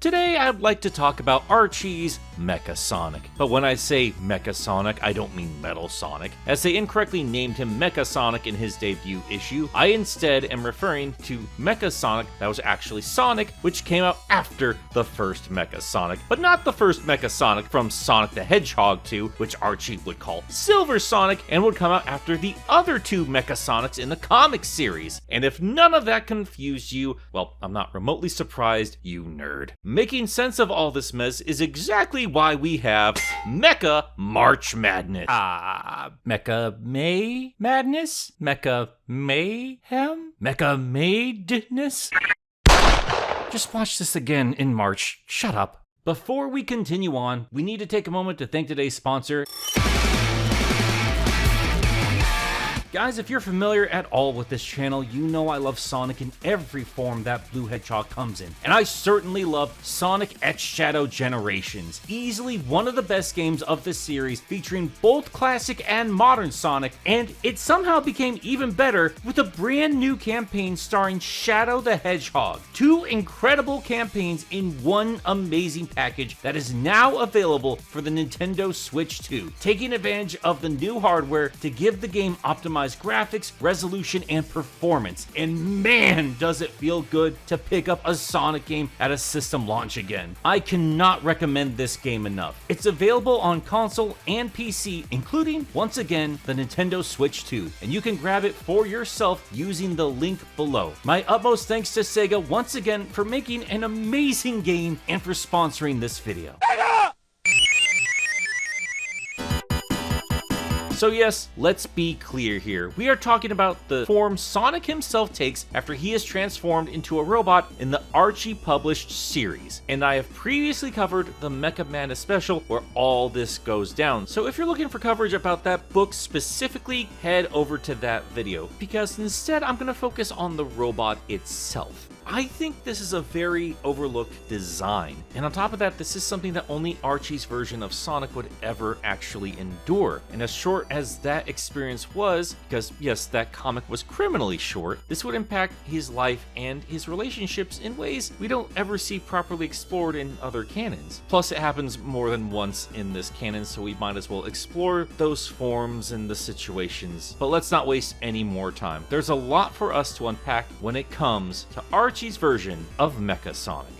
Today I'd like to talk about Archie's Mecha Sonic. But when I say Mecha Sonic, I don't mean Metal Sonic, as they incorrectly named him Mecha Sonic in his debut issue. I instead am referring to Mecha Sonic that was actually Sonic, which came out after the first Mecha Sonic, but not the first Mecha Sonic from Sonic the Hedgehog 2, which Archie would call Silver Sonic, and would come out after the other two Mecha Sonics in the comic series. And if none of that confused you, well, I'm not remotely surprised, you nerd. Making sense of all this mess is exactly why we have Mecha March Madness. Mecha May Madness? Mecha Mayhem? Mecha Madness? Just watch this again in March. Shut up. Before we continue on, we need to take a moment to thank today's sponsor. Guys, if you're familiar at all with this channel, you know I love Sonic in every form that Blue Hedgehog comes in. And I certainly love Sonic X Shadow Generations. Easily one of the best games of the series, featuring both classic and modern Sonic, and it somehow became even better with a brand new campaign starring Shadow the Hedgehog. Two incredible campaigns in one amazing package that is now available for the Nintendo Switch 2, taking advantage of the new hardware to give the game optimized graphics, resolution, and performance. And man, does it feel good to pick up a Sonic game at a system launch again. I cannot recommend this game enough. It's available on console and PC, including, once again, the Nintendo Switch 2, and you can grab it for yourself using the link below. My utmost thanks to Sega once again for making an amazing game and for sponsoring this video. So yes, let's be clear here. We are talking about the form Sonic himself takes after he is transformed into a robot in the Archie published series. And I have previously covered the Mecha Madness special where all this goes down. So if you're looking for coverage about that book specifically, head over to that video, because instead I'm going to focus on the robot itself. I think this is a very overlooked design, and on top of that, this is something that only Archie's version of Sonic would ever actually endure. And as short as that experience was, because yes, that comic was criminally short, this would impact his life and his relationships in ways we don't ever see properly explored in other canons. Plus, it happens more than once in this canon, so we might as well explore those forms and the situations. But let's not waste any more time. There's a lot for us to unpack when it comes to Archie's version of Mecha Sonic.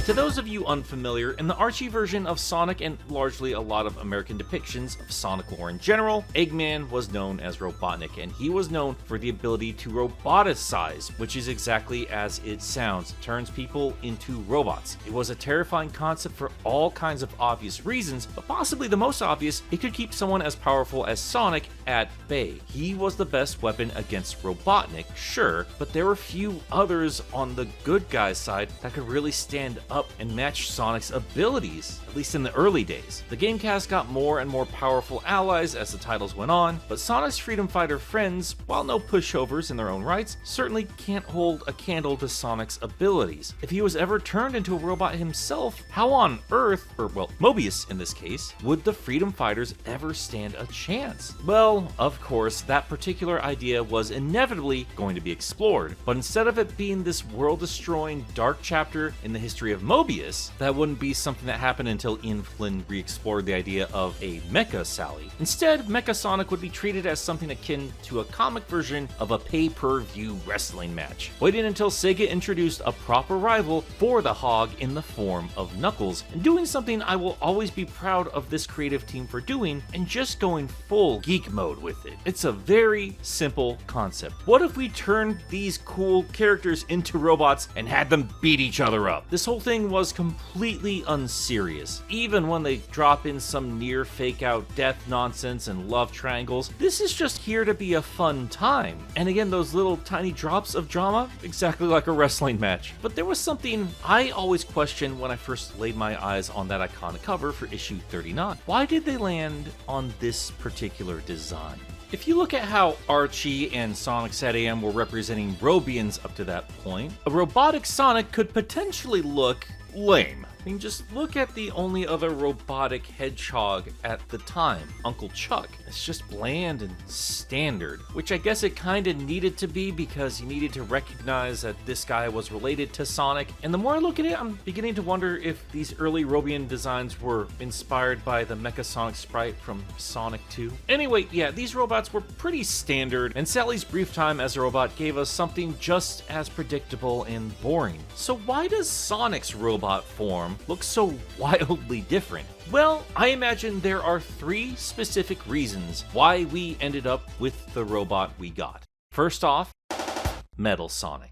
To those of you unfamiliar, in the Archie version of Sonic and largely a lot of American depictions of Sonic lore in general, Eggman was known as Robotnik, and he was known for the ability to roboticize, which is exactly as it sounds, turns people into robots. It was a terrifying concept for all kinds of obvious reasons, but possibly the most obvious, it could keep someone as powerful as Sonic at bay. He was the best weapon against Robotnik, sure, but there were few others on the good guy's side that could really stand up and match Sonic's abilities, at least in the early days. The game cast got more and more powerful allies as the titles went on, but Sonic's freedom fighter friends, while no pushovers in their own rights, certainly can't hold a candle to Sonic's abilities. If he was ever turned into a robot himself, how on earth, or well, Mobius in this case, would the freedom fighters ever stand a chance? Well, of course, that particular idea was inevitably going to be explored, but instead of it being this world-destroying dark chapter in the history of Mobius, that wouldn't be something that happened until Ian Flynn re-explored the idea of a Mecha Sally. Instead, Mecha Sonic would be treated as something akin to a comic version of a pay-per-view wrestling match, waiting until Sega introduced a proper rival for the Hog in the form of Knuckles, and doing something I will always be proud of this creative team for doing, and just going full geek mode with it. It's a very simple concept. What if we turned these cool characters into robots and had them beat each other up? This whole thing was completely unserious. Even when they drop in some near fake out death nonsense and love triangles, this is just here to be a fun time. And again, those little tiny drops of drama, exactly like a wrestling match. But there was something I always questioned when I first laid my eyes on that iconic cover for issue 39. Why did they land on this particular design? If you look at how Archie and Sonic SatAM were representing Robians up to that point, a robotic Sonic could potentially look lame. I mean, just look at the only other robotic hedgehog at the time, Uncle Chuck. It's just bland and standard, which I guess it kinda needed to be because you needed to recognize that this guy was related to Sonic. And the more I look at it, I'm beginning to wonder if these early Robian designs were inspired by the Mecha Sonic sprite from Sonic 2. Anyway, yeah, these robots were pretty standard, and Sally's brief time as a robot gave us something just as predictable and boring. So why does Sonic's robot form look so wildly different? Well, I imagine there are 3 specific reasons why we ended up with the robot we got. First off, Metal Sonic.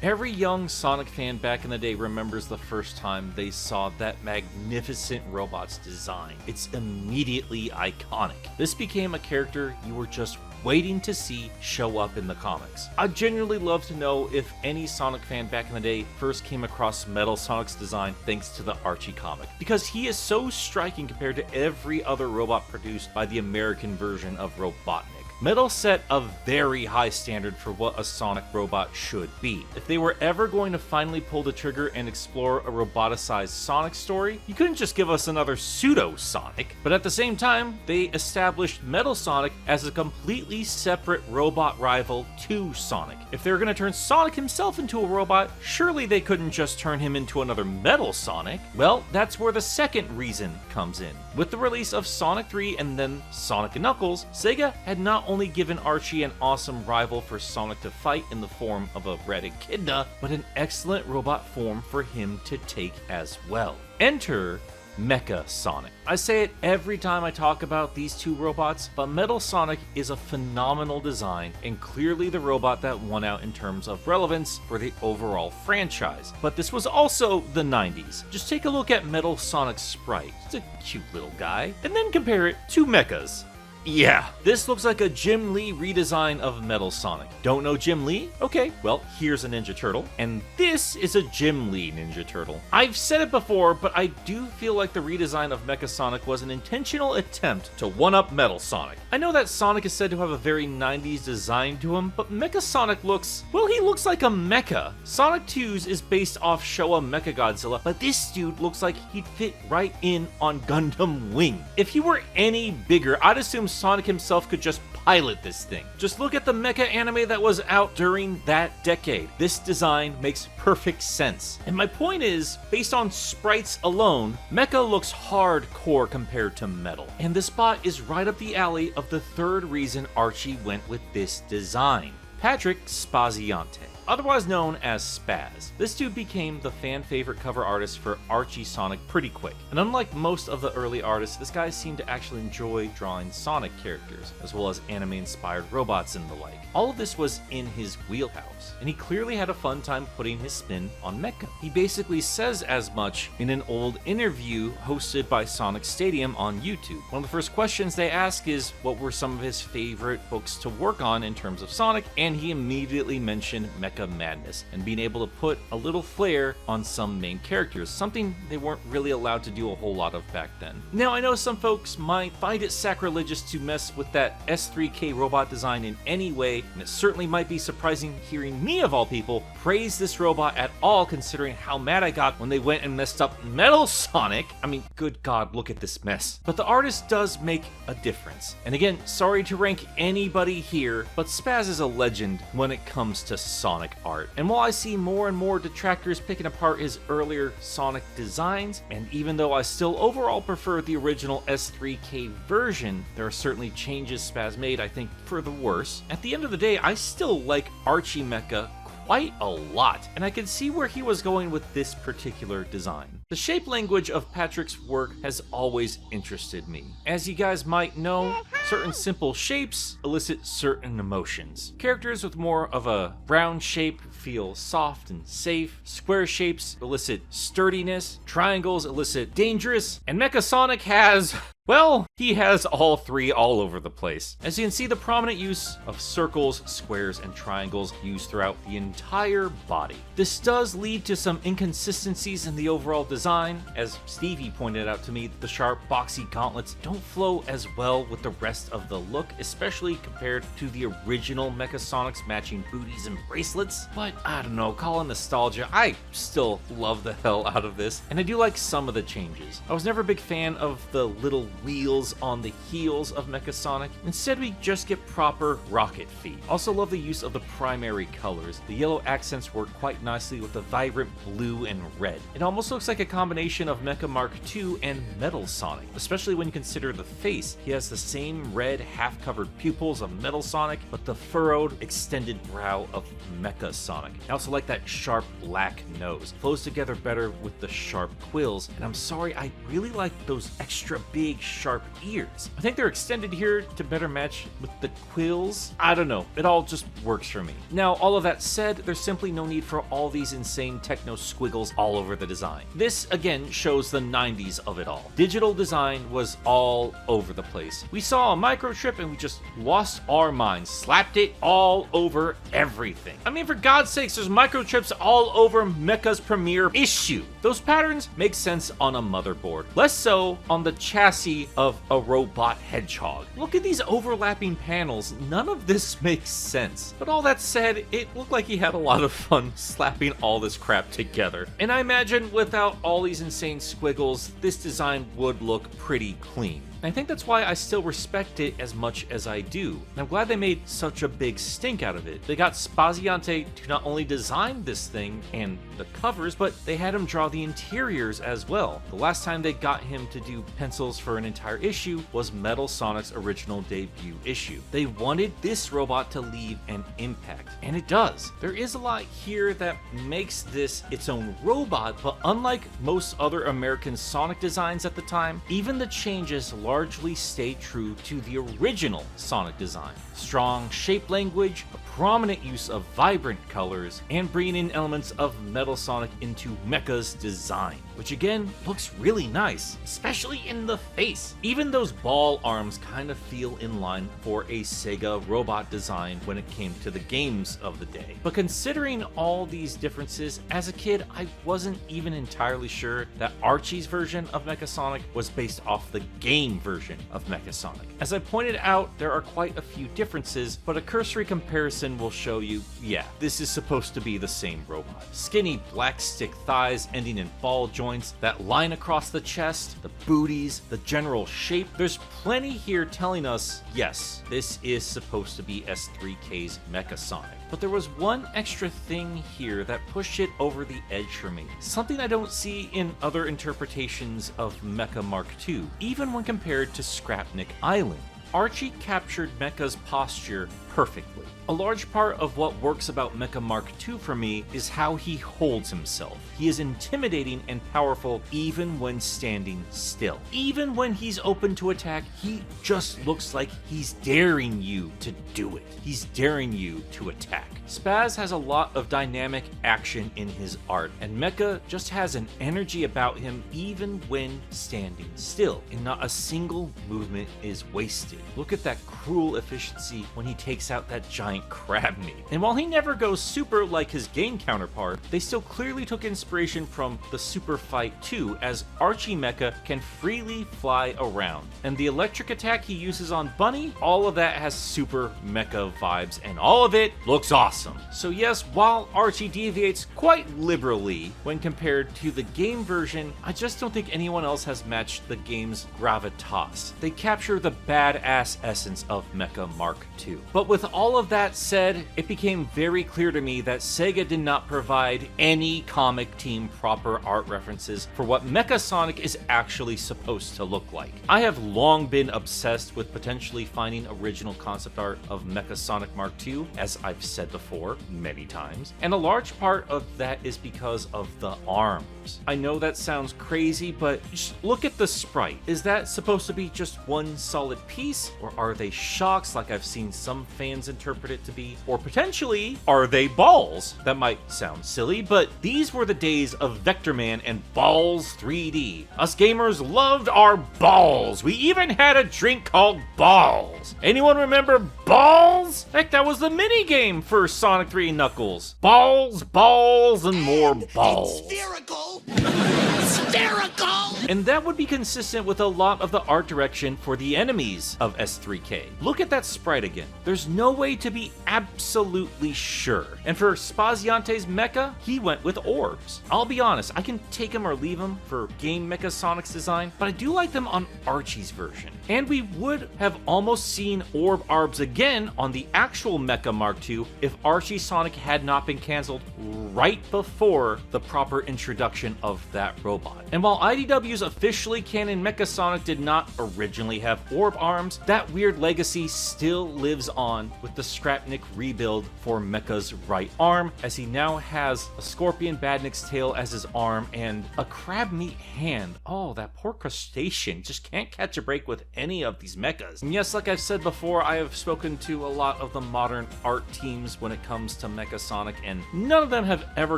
Every young Sonic fan back in the day remembers the first time they saw that magnificent robot's design. It's immediately iconic. This became a character you were just waiting to see show up in the comics. I'd genuinely love to know if any Sonic fan back in the day first came across Metal Sonic's design thanks to the Archie comic, because he is so striking compared to every other robot produced by the American version of Robotnik. Metal set a very high standard for what a Sonic robot should be. If they were ever going to finally pull the trigger and explore a roboticized Sonic story, you couldn't just give us another pseudo-Sonic. But at the same time, they established Metal Sonic as a completely separate robot rival to Sonic. If they were going to turn Sonic himself into a robot, surely they couldn't just turn him into another Metal Sonic. Well, that's where the second reason comes in. With the release of Sonic 3 and then Sonic and Knuckles, Sega had not only given Archie an awesome rival for Sonic to fight in the form of a red echidna, but an excellent robot form for him to take as well. Enter Mecha Sonic. I say it every time I talk about these 2 robots, but Metal Sonic is a phenomenal design and clearly the robot that won out in terms of relevance for the overall franchise. But this was also the 90s. Just take a look at Metal Sonic's sprite. It's a cute little guy. And then compare it to Mechas. Yeah, this looks like a Jim Lee redesign of Metal Sonic. Don't know Jim Lee? Okay, well, here's a Ninja Turtle, and this is a Jim Lee Ninja Turtle. I've said it before, but I do feel like the redesign of Mecha Sonic was an intentional attempt to one-up Metal Sonic. I know that Sonic is said to have a very 90s design to him, but Mecha Sonic looks, well, he looks like a mecha. Sonic 2's is based off Showa Mechagodzilla, but this dude looks like he'd fit right in on Gundam Wing. If he were any bigger, I'd assume Sonic himself could just pilot this thing. Just look at the mecha anime that was out during that decade. This design makes perfect sense. And my point is, based on sprites alone, Mecha looks hardcore compared to Metal. And this bot is right up the alley of the 3rd reason Archie went with this design. Patrick Spaziante, otherwise known as Spaz. This dude became the fan favorite cover artist for Archie Sonic pretty quick. And unlike most of the early artists, this guy seemed to actually enjoy drawing Sonic characters, as well as anime-inspired robots and the like. All of this was in his wheelhouse, and he clearly had a fun time putting his spin on Mecha. He basically says as much in an old interview hosted by Sonic Stadium on YouTube. One of the first questions they ask is what were some of his favorite books to work on in terms of Sonic, and he immediately mentioned Mecha Madness and being able to put a little flair on some main characters, something they weren't really allowed to do a whole lot of back then. Now, I know some folks might find it sacrilegious to mess with that S3K robot design in any way, and it certainly might be surprising hearing me, of all people, praise this robot at all considering how mad I got when they went and messed up Metal Sonic. I mean, good God, look at this mess. But the artist does make a difference. And again, sorry to rank anybody here, but Spaz is a legend when it comes to Sonic art. And while I see more and more detractors picking apart his earlier Sonic designs, and even though I still overall prefer the original S3K version, there are certainly changes Spaz made, I think, for the worse. At the end of the day, I still like Archie Mecha quite a lot, and I can see where he was going with this particular design. The shape language of Patrick's work has always interested me. As you guys might know, certain simple shapes elicit certain emotions. Characters with more of a round shape feel soft and safe, square shapes elicit sturdiness, triangles elicit dangerous, and Mecha Sonic has, well, He has all three all over the place. As you can see, the prominent use of circles, squares, and triangles used throughout the entire body. This does lead to some inconsistencies in the overall design. As Stevie pointed out to me, the sharp, boxy gauntlets don't flow as well with the rest of the look, especially compared to the original Mecha Sonic's matching booties and bracelets. But I don't know, call it nostalgia, I still love the hell out of this, and I do like some of the changes. I was never a big fan of the little wheels on the heels of Mecha Sonic. Instead, we just get proper rocket feet. Also love the use of the primary colors. The yellow accents work quite nicely with the vibrant blue and red. It almost looks like a combination of Mecha Mark II and Metal Sonic, especially when you consider the face. He has the same red half-covered pupils of Metal Sonic, but the furrowed, extended brow of Mecha Sonic. I also like that sharp black nose. Flows together better with the sharp quills, and I'm sorry, I really like those extra big sharp ears. I think they're extended here to better match with the quills. I don't know, it all just works for me. Now, all of that said, there's simply no need for all these insane techno squiggles all over the design. This, again, shows the 90s of it all. Digital design was all over the place. We saw a microchip and we just lost our minds, slapped it all over everything. I mean, for God's sakes, there's microchips all over Mecha's premiere issue. Those patterns make sense on a motherboard, less so on the chassis of a robot hedgehog. Look at these overlapping panels, none of this makes sense. But all that said, it looked like he had a lot of fun slapping all this crap together. And I imagine without all these insane squiggles, this design would look pretty clean. And I think that's why I still respect it as much as I do. And I'm glad they made such a big stink out of it. They got Spaziante to not only design this thing and the covers, but they had him draw the interiors as well. The last time they got him to do pencils for an entire issue was Metal Sonic's original debut issue. They wanted this robot to leave an impact, and it does. There is a lot here that makes this its own robot, but unlike most other American Sonic designs at the time, even the changes largely stay true to the original Sonic design. Strong shape language, a prominent use of vibrant colors, and bringing in elements of Metal Sonic into Mecha's design, which again looks really nice, especially in the face. Even those ball arms kind of feel in line for a Sega robot design when it came to the games of the day. But considering all these differences, as a kid I wasn't even entirely sure that Archie's version of Mecha Sonic was based off the game version of Mecha Sonic. As I pointed out, there are quite a few differences, but a cursory comparison will show you, yeah, this is supposed to be the same robot. Skinny black stick thighs ending in ball joints, that line across the chest, the booties, the general shape. There's plenty here telling us, yes, this is supposed to be S3K's Mecha Sonic. But there was one extra thing here that pushed it over the edge for me. Something I don't see in other interpretations of Mecha Mark II, even when compared to Scrapnik Island. Archie captured Mecha's posture perfectly. A large part of what works about Mecha Mark II for me is how he holds himself. He is intimidating and powerful even when standing still. Even when he's open to attack, he just looks like he's daring you to do it. He's daring you to attack. Spaz has a lot of dynamic action in his art, and Mecha just has an energy about him even when standing still, and not a single movement is wasted. Look at that cruel efficiency when he takes out that giant crab meat. And while he never goes super like his game counterpart, they still clearly took inspiration from the Super Fight 2, as Archie Mecha can freely fly around. And the electric attack he uses on Bunny, all of that has Super Mecha vibes, and all of it looks awesome. So yes, while Archie deviates quite liberally when compared to the game version, I just don't think anyone else has matched the game's gravitas. They capture the badass essence of Mecha Mark II. But with all of that said, it became very clear to me that Sega did not provide any comic team proper art references for what Mecha Sonic is actually supposed to look like. I have long been obsessed with potentially finding original concept art of Mecha Sonic Mark II, as I've said before many times, and a large part of that is because of the arms. I know that sounds crazy, but just look at the sprite. Is that supposed to be just one solid piece, release? Or are they shocks like I've seen some fans interpret it to be? Or potentially, are they balls? That might sound silly, but these were the days of Vector Man and Balls 3D. Us gamers loved our balls. We even had a drink called Balls. Anyone remember Balls? Heck, that was the mini game for Sonic 3 and Knuckles. Balls, balls, and more balls. It's spherical. Hysterical! And that would be consistent with a lot of the art direction for the enemies of S3K. Look at that sprite again. There's no way to be absolutely sure. And for Spaziante's mecha, he went with orbs. I'll be honest, I can take him or leave him for game Mecha Sonic's design, but I do like them on Archie's version. And we would have almost seen orb arbs again on the actual Mecha Mark II if Archie Sonic had not been cancelled right before the proper introduction of that robot. And while IDW's officially canon Mecha Sonic did not originally have orb arms, that weird legacy still lives on with the Scrapnik rebuild for Mecha's right arm, as he now has a Scorpion Badnik's tail as his arm and a crab meat hand. Oh, that poor crustacean just can't catch a break with any of these mechas. And yes, like I've said before, I have spoken to a lot of the modern art teams when it comes to Mecha Sonic, and none of them have ever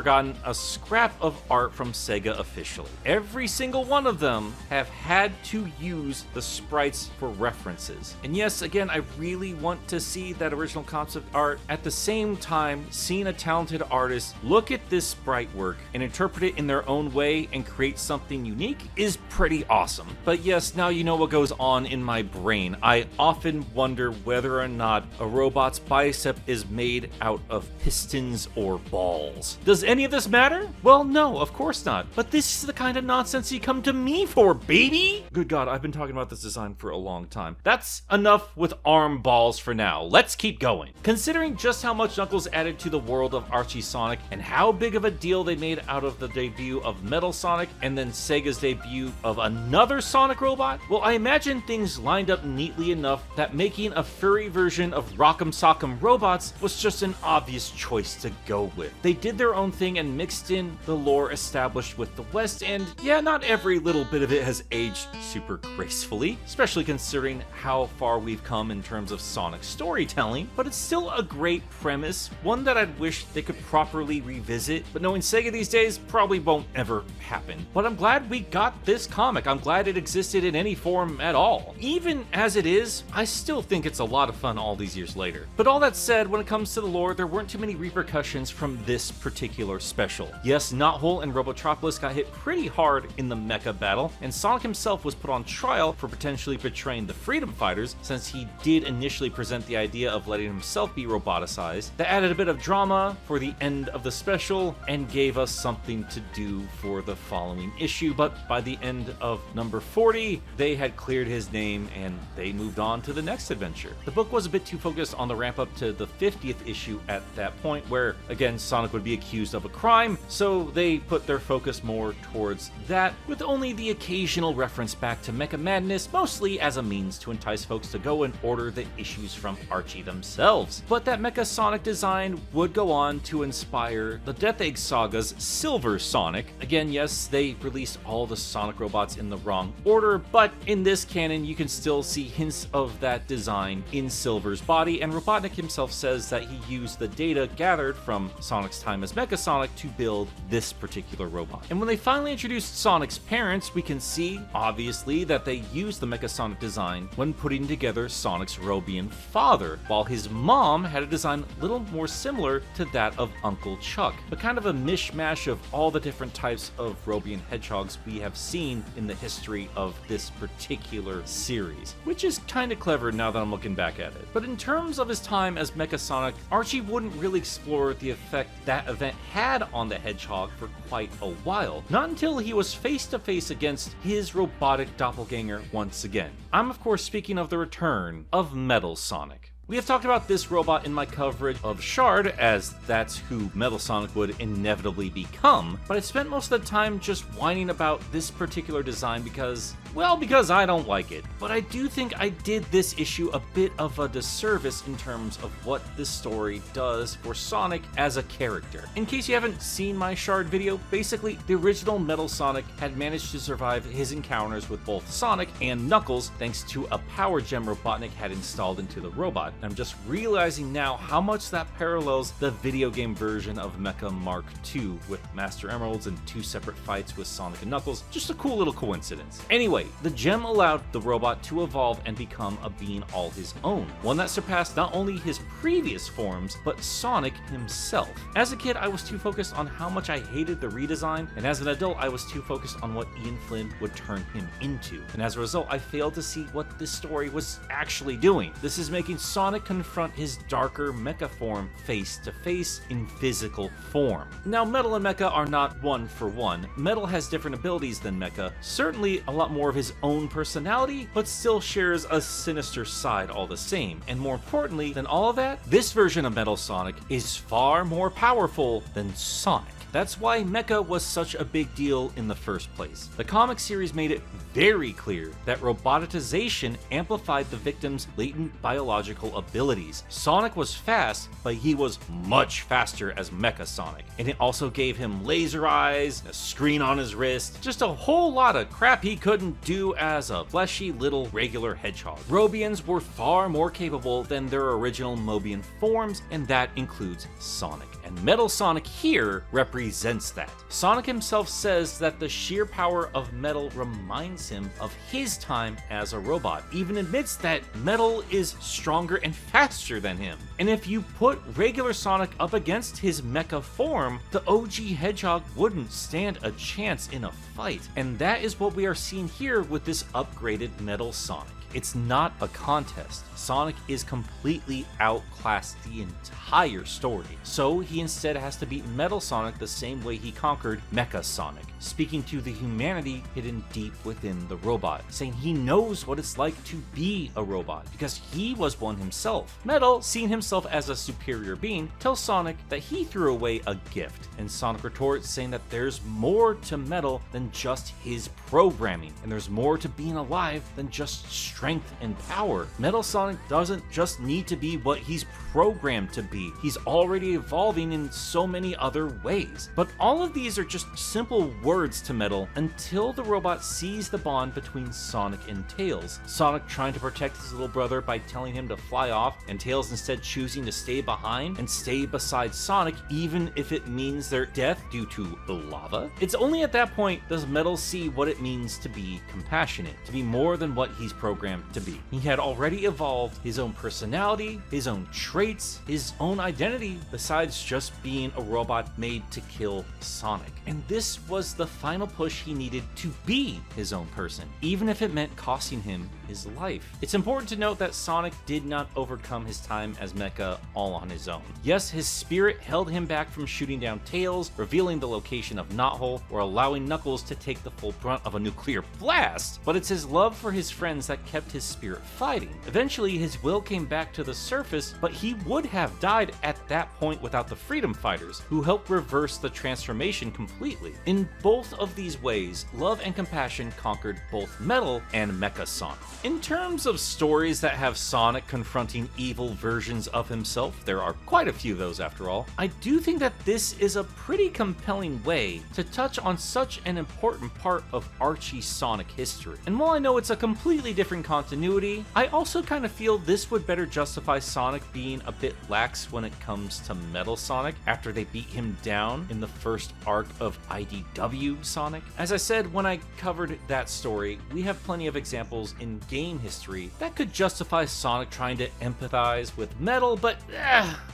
gotten a scrap of art from Sega officially. Every single one of them have had to use the sprites for references. And yes, again, I really want to see that original concept art. At the same time, seeing a talented artist look at this sprite work and interpret it in their own way and create something unique is pretty awesome. But yes, now you know what goes on in my brain. I often wonder whether or not a robot's bicep is made out of pistons or balls. Does any of this matter? Well, no, of course not. But this is the kind of nonsense you come to me for, baby! Good God, I've been talking about this design for a long time. That's enough with arm balls for now. Let's keep going. Considering just how much Knuckles added to the world of Archie Sonic and how big of a deal they made out of the debut of Metal Sonic and then Sega's debut of another Sonic robot, well, I imagine things lined up neatly enough that making a furry version of Rock'em Sock'em Robots was just an obvious choice to go with. They did their own thing and mixed in the lore established with the West, and yeah, not every little bit of it has aged super gracefully, especially considering how far we've come in terms of Sonic storytelling, but it's still a great premise, one that I'd wish they could properly revisit, but knowing Sega these days probably won't ever happen. But I'm glad we got this comic. I'm glad it existed in any form at all. Even as it is, I still think it's a lot of fun all these years later. But all that said, when it comes to the lore, there weren't too many repercussions from this particular special. Yes, Knothole and Robotropolis got hit pretty hard in the Mecha battle, and Sonic himself was put on trial for potentially betraying the Freedom Fighters, since he did initially present the idea of letting himself be roboticized. That added a bit of drama for the end of the special and gave us something to do for the following issue, but by the end of number 40, they had cleared his name and they moved on to the next adventure. The book was a bit too focused on the ramp up to the 50th issue at that point, where again Sonic would be accused of a crime, so they put their focus more towards that, with only the occasional reference back to Mecha Madness, mostly as a means to entice folks to go and order the issues from Archie themselves. But that Mecha Sonic design would go on to inspire the Death Egg Saga's Silver Sonic. Again, yes, they released all the Sonic robots in the wrong order, but in this canon you can still see hints of that design in Silver's body, and Robotnik himself says that he used the data gathered from Sonic's time as Mecha Sonic to build this particular robot. And when they finally introduced Sonic's parents, we can see, obviously, that they used the Mecha Sonic design when putting together Sonic's Robian father, while his mom had a design a little more similar to that of Uncle Chuck, but kind of a mishmash of all the different types of Robian hedgehogs we have seen in the history of this particular series, which is kind of clever now that I'm looking back at it. But in terms of his time as Mecha Sonic, Archie wouldn't really explore the effect that event had on the hedgehog for quite a while, not until he was face to face against his robotic doppelganger once again. I'm of course speaking of the return of Metal Sonic. We have talked about this robot in my coverage of Shard, as that's who Metal Sonic would inevitably become, but I've spent most of the time just whining about this particular design because, Well, because I don't like it. But I do think I did this issue a bit of a disservice in terms of what this story does for Sonic as a character. In case you haven't seen my Shard video, basically the original Metal Sonic had managed to survive his encounters with both Sonic and Knuckles thanks to a power gem Robotnik had installed into the robot. I'm just realizing now how much that parallels the video game version of Mecha Mark II with Master Emeralds and 2 separate fights with Sonic and Knuckles. Just a cool little coincidence. Anyway, the gem allowed the robot to evolve and become a being all his own, one that surpassed not only his previous forms, but Sonic himself. As a kid, I was too focused on how much I hated the redesign, and as an adult, I was too focused on what Ian Flynn would turn him into. And as a result, I failed to see what this story was actually doing. This is making Sonic confront his darker Mecha form face to face in physical form. Now, Metal and Mecha are not one for one. Metal has different abilities than Mecha, certainly a lot more of his own personality, but still shares a sinister side all the same. And more importantly than all of that, this version of Metal Sonic is far more powerful than Sonic. That's why Mecha was such a big deal in the first place. The comic series made it very clear that robotization amplified the victim's latent biological abilities. Sonic was fast, but he was much faster as Mecha Sonic. And it also gave him laser eyes, a screen on his wrist, just a whole lot of crap he couldn't do as a fleshy little regular hedgehog. Robians were far more capable than their original Mobian forms, and that includes Sonic. And Metal Sonic here represents that. Sonic himself says that the sheer power of Metal reminds him of his time as a robot, even admits that Metal is stronger and faster than him. And if you put regular Sonic up against his Mecha form, the OG Hedgehog wouldn't stand a chance in a fight. And that is what we are seeing here with this upgraded Metal Sonic. It's not a contest. Sonic is completely outclassed the entire story. So he instead has to beat Metal Sonic the same way he conquered Mecha Sonic, speaking to the humanity hidden deep within the robot, saying he knows what it's like to be a robot because he was one himself. Metal, seeing himself as a superior being, tells Sonic that he threw away a gift, and Sonic retorts saying that there's more to Metal than just his programming, and there's more to being alive than just strength and power. Metal Sonic doesn't just need to be what he's programmed to be. He's already evolving in so many other ways. But all of these are just simple words to Metal until the robot sees the bond between Sonic and Tails. Sonic trying to protect his little brother by telling him to fly off, and Tails instead choosing to stay behind and stay beside Sonic even if it means their death due to the lava. It's only at that point does Metal see what it means to be compassionate, to be more than what he's programmed to be. He had already evolved his own personality, his own traits, his own identity, besides just being a robot made to kill Sonic. And this was the final push he needed to be his own person, even if it meant costing him his life. It's important to note that Sonic did not overcome his time as Mecha all on his own. Yes, his spirit held him back from shooting down Tails, revealing the location of Knothole, or allowing Knuckles to take the full brunt of a nuclear blast, but it's his love for his friends that kept his spirit fighting. Eventually, his will came back to the surface, but he would have died at that point without the Freedom Fighters, who helped reverse the transformation completely. In both of these ways, love and compassion conquered both Metal and Mecha Sonic. In terms of stories that have Sonic confronting evil versions of himself, there are quite a few of those after all, I do think that this is a pretty compelling way to touch on such an important part of Archie Sonic history. And while I know it's a completely different continuity, I also kind of feel this would better justify Sonic being a bit lax when it comes to Metal Sonic after they beat him down in the first arc of IDW Sonic. As I said when I covered that story, we have plenty of examples in game history that could justify Sonic trying to empathize with Metal, but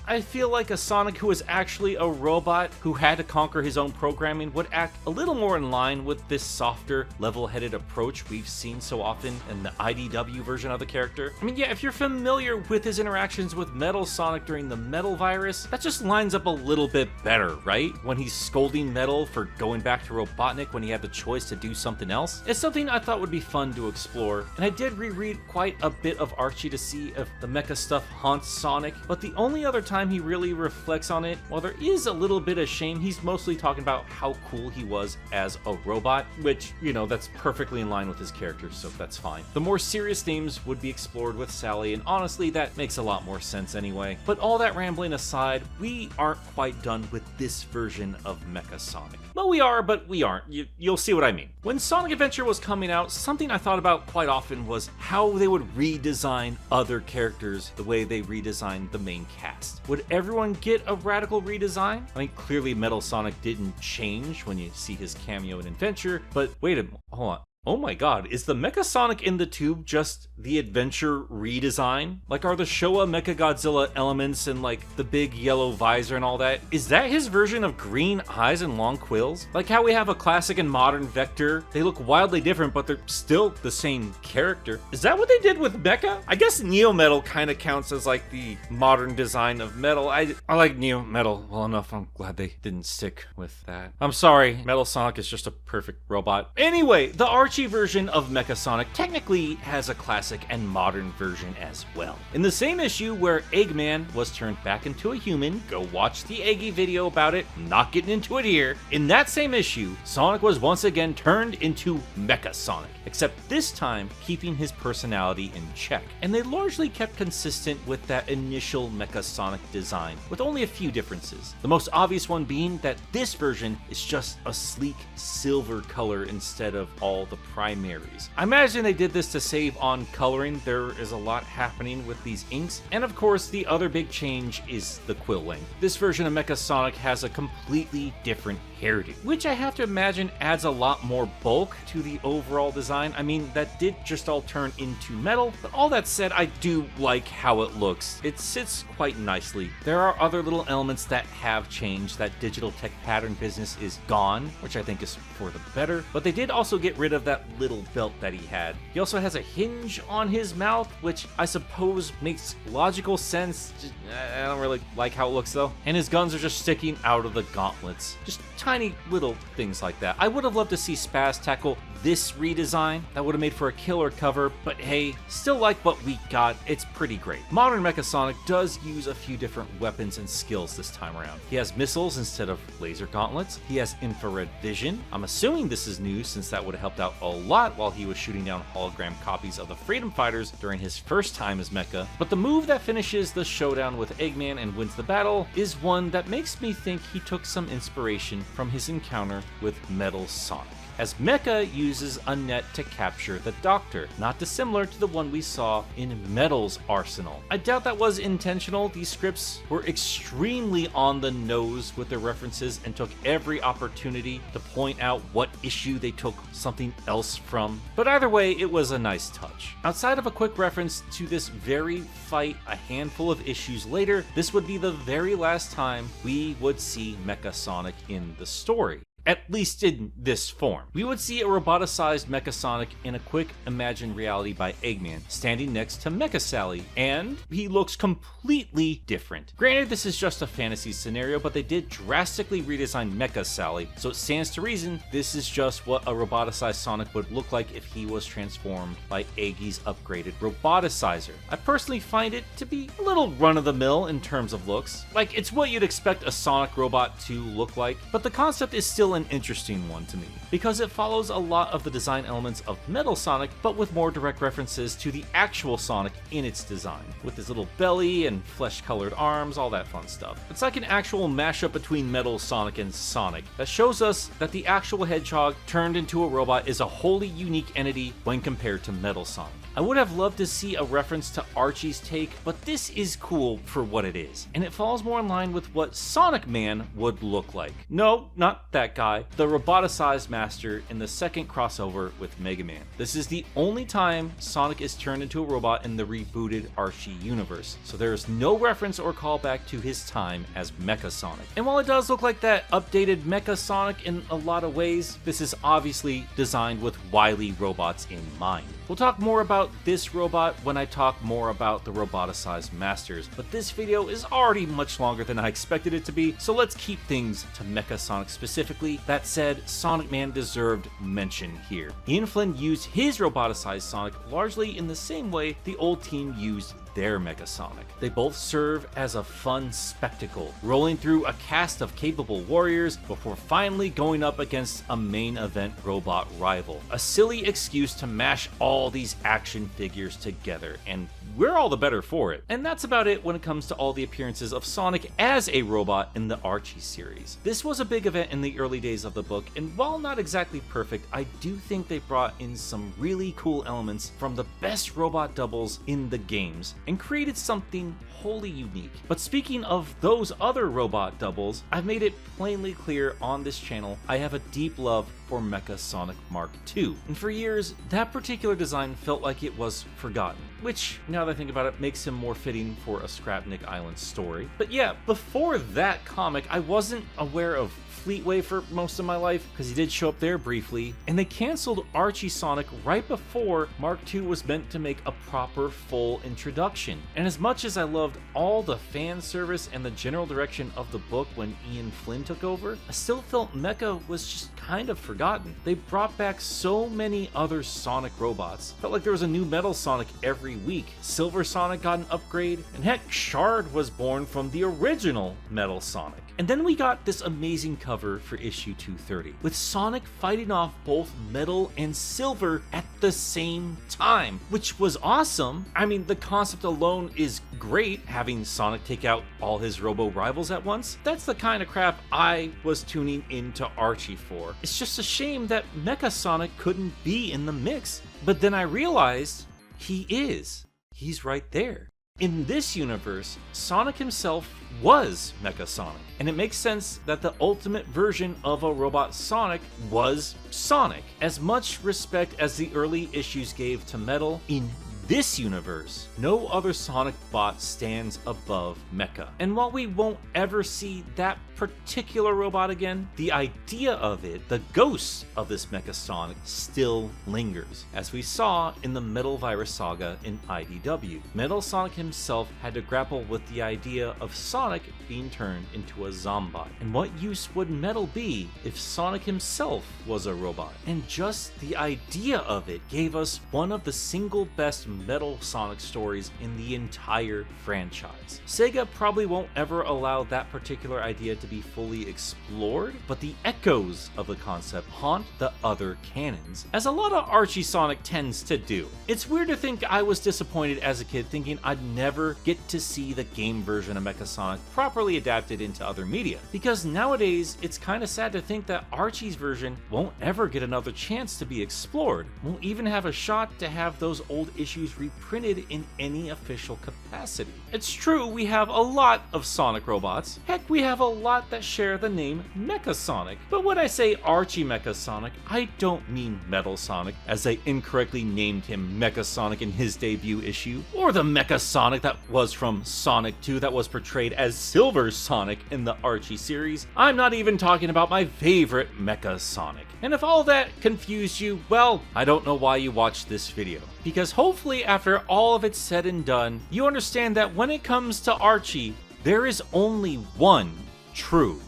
I feel like a Sonic who is actually a robot who had to conquer his own programming would act a little more in line with this softer, level-headed approach we've seen so often in the IDW version of the character. I mean, yeah, if you're familiar with his interactions with Metal Sonic during the Metal Virus, that just lines up a little bit better, right? When he's scolding Metal for going back to Robotnik when he had the choice to do something else. It's something I thought would be fun to explore, and I did reread quite a bit of Archie to see if the mecha stuff haunts Sonic, but the only other time he really reflects on it, while there is a little bit of shame, he's mostly talking about how cool he was as a robot, which, you know, that's perfectly in line with his character, so that's fine. The more serious themes would be explored with Sally, and honestly, that makes a lot more sense anyway. But all that rambling aside, we aren't quite done with this version of Mecha Sonic. Well, we are, but we aren't. You'll see what I mean. When Sonic Adventure was coming out, something I thought about quite often was how they would redesign other characters the way they redesigned the main cast. Would everyone get a radical redesign? I mean, clearly Metal Sonic didn't change when you see his cameo in Adventure, but wait a minute, hold on. Oh my god, is the Mecha Sonic in the tube just the Adventure redesign? Like, are the Showa Mechagodzilla elements and like the big yellow visor and all that, is that his version of green eyes and long quills? Like how we have a classic and modern Vector, they look wildly different but they're still the same character. Is that what they did with Mecha? I guess Neo Metal kind of counts as like the modern design of Metal. I like Neo Metal well enough, I'm glad they didn't stick with that. I'm sorry, Metal Sonic is just a perfect robot. Anyway, the Archie version of Mecha Sonic technically has a classic and modern version as well. In the same issue where Eggman was turned back into a human, go watch the Eggy video about it, I'm not getting into it here. In that same issue, Sonic was once again turned into Mecha Sonic, except this time keeping his personality in check. And they largely kept consistent with that initial Mecha Sonic design, with only a few differences. The most obvious one being that this version is just a sleek silver color instead of all the primaries. I imagine they did this to save on coloring. There is a lot happening with these inks. And of course, the other big change is the quill length. This version of Mecha Sonic has a completely different hairdo, which I have to imagine adds a lot more bulk to the overall design. I mean, that did just all turn into metal, but all that said, I do like how it looks. It sits quite nicely. There are other little elements that have changed. That digital tech pattern business is gone, which I think is for the better, but they did also get rid of that little belt that he had. He also has a hinge on his mouth, which I suppose makes logical sense. I don't really like how it looks though. And his guns are just sticking out of the gauntlets. Just tiny little things like that. I would have loved to see Spaz tackle this redesign. That would have made for a killer cover, but hey, still like what we got. It's pretty great. Modern Mecha Sonic does use a few different weapons and skills this time around. He has missiles instead of laser gauntlets. He has infrared vision. I'm assuming this is new since that would have helped out a lot while he was shooting down hologram copies of the Freedom Fighters during his first time as Mecha. But the move that finishes the showdown with Eggman and wins the battle is one that makes me think he took some inspiration from his encounter with Metal Sonic, as Mecha uses a net to capture the Doctor, not dissimilar to the one we saw in Metal's arsenal. I doubt that was intentional. These scripts were extremely on the nose with their references and took every opportunity to point out what issue they took something else from. But either way, it was a nice touch. Outside of a quick reference to this very fight a handful of issues later, this would be the very last time we would see Mecha Sonic in the story. At least in this form. We would see a roboticized Mecha Sonic in a quick imagined reality by Eggman, standing next to Mecha Sally, and he looks completely different. Granted, this is just a fantasy scenario, but they did drastically redesign Mecha Sally, so it stands to reason this is just what a roboticized Sonic would look like if he was transformed by Eggy's upgraded roboticizer. I personally find it to be a little run-of-the-mill in terms of looks. Like, it's what you'd expect a Sonic robot to look like, but the concept is still an interesting one to me, because it follows a lot of the design elements of Metal Sonic, but with more direct references to the actual Sonic in its design, with his little belly and flesh-colored arms, all that fun stuff. It's like an actual mashup between Metal Sonic and Sonic that shows us that the actual hedgehog turned into a robot is a wholly unique entity when compared to Metal Sonic. I would have loved to see a reference to Archie's take, but this is cool for what it is, and it falls more in line with what Sonic Man would look like. No, not that guy, the roboticized master in the second crossover with Mega Man. This is the only time Sonic is turned into a robot in the rebooted Archie universe, so there is no reference or callback to his time as Mecha Sonic. And while it does look like that updated Mecha Sonic in a lot of ways, this is obviously designed with wily robots in mind. We'll talk more about about this robot when I talk more about the roboticized masters, but this video is already much longer than I expected it to be, so let's keep things to Mecha Sonic specifically. That said, Sonic Man deserved mention here. Ian Flynn used his roboticized Sonic largely in the same way the old team used their Mecha Sonic. They both serve as a fun spectacle, rolling through a cast of capable warriors before finally going up against a main event robot rival. A silly excuse to mash all these action figures together, and we're all the better for it. And that's about it when it comes to all the appearances of Sonic as a robot in the Archie series. This was a big event in the early days of the book, and while not exactly perfect, I do think they brought in some really cool elements from the best robot doubles in the games, and created something wholly unique. But speaking of those other robot doubles, I've made it plainly clear on this channel I have a deep love for Mecha Sonic Mark II, and for years that particular design felt like it was forgotten, which, now that I think about it, makes him more fitting for a Scrapnik Island story. But yeah, before that comic, I wasn't aware of Fleetway for most of my life, because he did show up there briefly, and they canceled Archie Sonic right before Mark II was meant to make a proper full introduction. And as much as I loved all the fan service and the general direction of the book when Ian Flynn took over, I still felt Mecha was just kind of forgotten. They brought back so many other Sonic robots. Felt like there was a new Metal Sonic every week. Silver Sonic got an upgrade, and heck, Shard was born from the original Metal Sonic. And then we got this amazing cover for issue 230, with Sonic fighting off both Metal and Silver at the same time, which was awesome. I mean, the concept alone is great, having Sonic take out all his robo rivals at once. That's the kind of crap I was tuning into Archie for. It's just a shame that Mecha Sonic couldn't be in the mix, but then I realized he is. He's right there. In this universe, Sonic himself was Mecha Sonic, and it makes sense that the ultimate version of a robot Sonic was Sonic. As much respect as the early issues gave to Metal, in this universe, no other Sonic bot stands above Mecha. And while we won't ever see that particular robot again, the idea of it, the ghost of this Mecha Sonic, still lingers, as we saw in the Metal Virus saga in IDW. Metal Sonic himself had to grapple with the idea of Sonic being turned into a Zombot. And what use would Metal be if Sonic himself was a robot? And just the idea of it gave us one of the single best Metal Sonic stories in the entire franchise. Sega probably won't ever allow that particular idea to be fully explored, but the echoes of the concept haunt the other canons, as a lot of Archie Sonic tends to do. It's weird to think I was disappointed as a kid, thinking I'd never get to see the game version of Mecha Sonic properly adapted into other media, because nowadays it's kind of sad to think that Archie's version won't ever get another chance to be explored, won't even have a shot to have those old issues reprinted in any official capacity. It's true, we have a lot of Sonic robots. Heck, we have a lot that share the name Mecha Sonic. But when I say Archie Mecha Sonic, I don't mean Metal Sonic, as they incorrectly named him Mecha Sonic in his debut issue, or the Mecha Sonic that was from Sonic 2 that was portrayed as Silver Sonic in the Archie series. I'm not even talking about my favorite Mecha Sonic. And if all that confused you, well, I don't know why you watched this video. Because hopefully after all of it's said and done, you understand that when it comes to Archie, there is only one true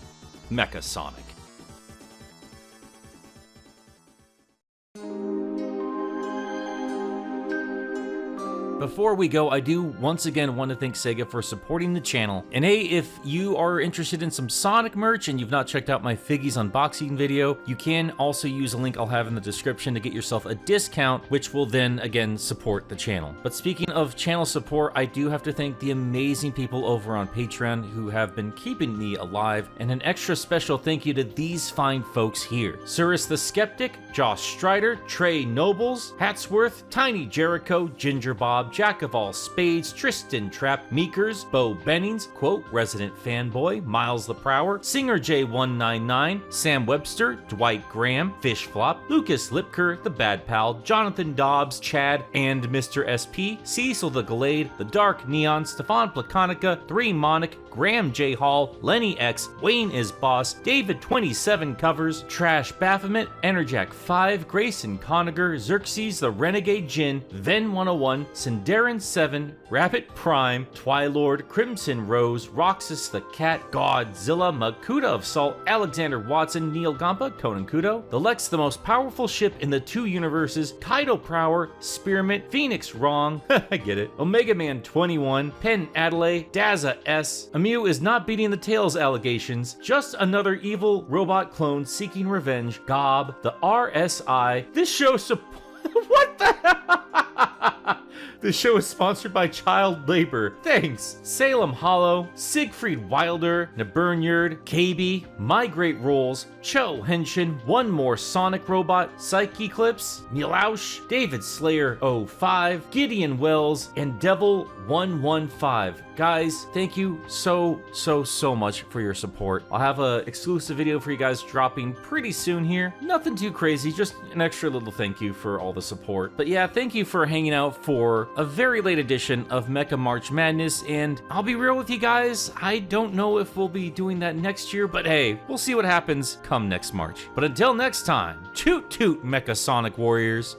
Mecha Sonic. Before we go, I do once again want to thank Sega for supporting the channel. And hey, if you are interested in some Sonic merch and you've not checked out my Figgies unboxing video, you can also use a link I'll have in the description to get yourself a discount, which will then again support the channel. But speaking of channel support, I do have to thank the amazing people over on Patreon who have been keeping me alive, and an extra special thank you to these fine folks here: Cirrus the Skeptic, Josh Strider, Trey Nobles, Hatsworth, Tiny Jericho, Ginger Bob, Jack of all spades, Tristan Trap, Meekers, Bo Bennings, quote, resident fanboy, Miles the Prower, Singer J199, Sam Webster, Dwight Graham, Fish Flop, Lucas Lipker, The Bad Pal, Jonathan Dobbs, Chad, and Mr. SP, Cecil the Gallade, The Dark Neon, Stefan Placonica, 3 Monic, Graham J. Hall, Lenny X, Wayne is Boss, David 27 Covers, Trash Baphomet, Enerjack 5, Grayson Coniger, Xerxes the Renegade Jin, Ven 101, Sindarin 7, Rabbit Prime, Twilord, Crimson Rose, Roxas the Cat, Godzilla, Makuta of Salt, Alexander Watson, Neil Gampa, Conan Kudo, the Lex the most powerful ship in the 2 universes, Kaido Prower, Spearmint, Phoenix Wrong, I get it, Omega Man 21, Penn Adelaide, Daza S, Mew is not beating the Tails allegations, just another evil robot clone seeking revenge, Gob, the RSI. This show what the hell? This show is sponsored by child labor. Thanks. Salem Hollow, Siegfried Wilder, Naburnyard, KB, My Great Rolls, Cho Henshin, One More Sonic Robot, Psyche Eclipse, Milaush, David Slayer 05, Gideon Wells, and Devil 115. Guys, thank you so much for your support. I'll have an exclusive video for you guys dropping pretty soon here. Nothing too crazy, just an extra little thank you for all the support. But yeah, thank you for hanging out for a very late edition of Mecha March Madness, and I'll be real with you guys, I don't know if we'll be doing that next year, but hey, we'll see what happens come next March. But until next time, toot toot Mecha Sonic Warriors.